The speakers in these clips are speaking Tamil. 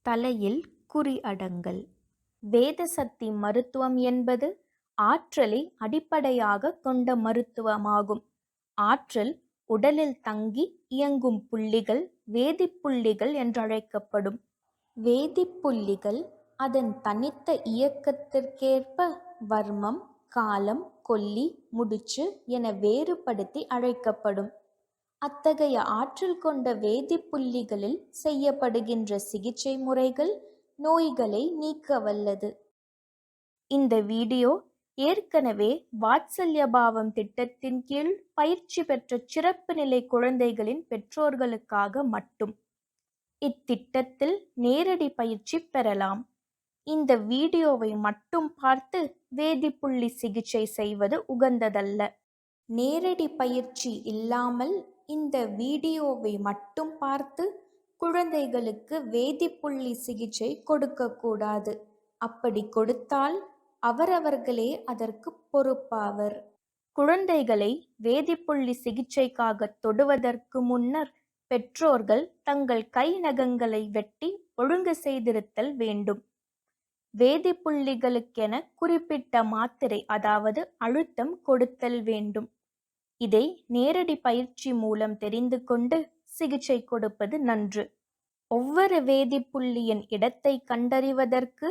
தலையில் குறி அடங்கல். வேதசக்தி மருத்துவம் என்பது ஆற்றலை அடிப்படையாக கொண்ட மருத்துவமாகும். ஆற்றல் உடலில் தங்கி இயங்கும் புள்ளிகள் வேதிப்புள்ளிகள் என்றழைக்கப்படும். வேதிப்புள்ளிகள் அதன் தனித்த இயக்கத்திற்கேற்ப வர்மம், காலம், கொல்லி, முடிச்சு என வேறுபடுத்தி அழைக்கப்படும். அத்தகைய ஆற்றல் கொண்ட வேதிப்புள்ளிகளில் செய்யப்படுகின்ற சிகிச்சை முறைகள் நோய்களை நீக்க வல்லது. இந்த வீடியோ ஏற்கனவே வாத்சல்ய பாவம் திட்டத்தின் கீழ் பயிற்சி பெற்ற சிறப்பு நிலை குழந்தைகளின் பெற்றோர்களுக்காக மட்டும். இத்திட்டத்தில் நேரடி பயிற்சி பெறலாம். இந்த வீடியோவை மட்டும் பார்த்து வேதிப்புள்ளி சிகிச்சை செய்வது உகந்ததல்ல. நேரடி பயிற்சி இல்லாமல் இந்த வீடியோவை மட்டும் பார்த்து குழந்தைகளுக்கு வேதிப்புள்ளி சிகிச்சை கொடுக்கக்கூடாது. அப்படி கொடுத்தால் அவரவர்களே அதற்கு பொறுப்பாவர். குழந்தைகளை வேதிப்புள்ளி சிகிச்சைக்காக தொடுவதற்கு முன்னர் பெற்றோர்கள் தங்கள் கை நகங்களை வெட்டி ஒழுங்கு செய்திருத்தல் வேண்டும். வேதிப்புள்ளிகளுக்கென குறிப்பிட்ட மாத்திரை அதாவது அழுத்தம் கொடுத்தல் வேண்டும். இதை நேரடி பயிற்சி மூலம் தெரிந்து கொண்டு சிகிச்சை கொடுப்பது நன்று. ஒவ்வொரு வேதிப்புள்ளியின் இடத்தை கண்டறிவதற்கு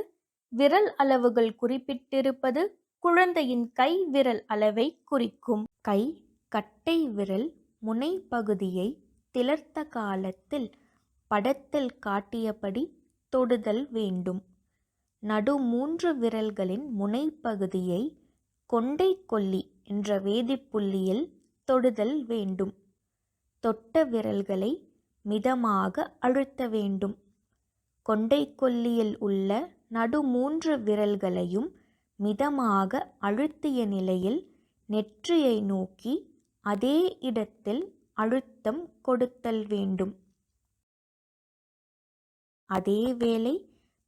விரல் அளவுகள் குறிப்பிட்டிருப்பது குழந்தையின் கை விரல் அளவை குறிக்கும். கை கட்டை விரல் முனை பகுதியை திளர்த்த காலத்தில் படத்தில் காட்டியபடி தொடுதல் வேண்டும். நடு 3 விரல்களின் முனைப்பகுதியை கொண்டை கொல்லி என்ற வேதிப்புள்ளியில் தொடுதல் வேண்டும். தொட்ட விரல்களை மிதமாக அழுத்த வேண்டும். கொண்டை கொல்லியில் உள்ள நடு 3 விரல்களையும் மிதமாக அழுத்திய நிலையில் நெற்றியை நோக்கி அதே இடத்தில் அழுத்தம் கொடுத்தல் வேண்டும். அதேவேளை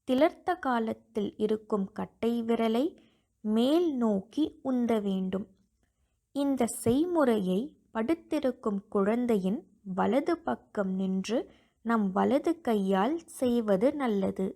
திளர்த்த காலத்தில் இருக்கும் கட்டை விரலை மேல் நோக்கி உந்த வேண்டும். இந்த செய்முறையை படுத்திருக்கும் குழந்தையின் வலது பக்கம் நின்று நம் வலது கையால் செய்வது நல்லது.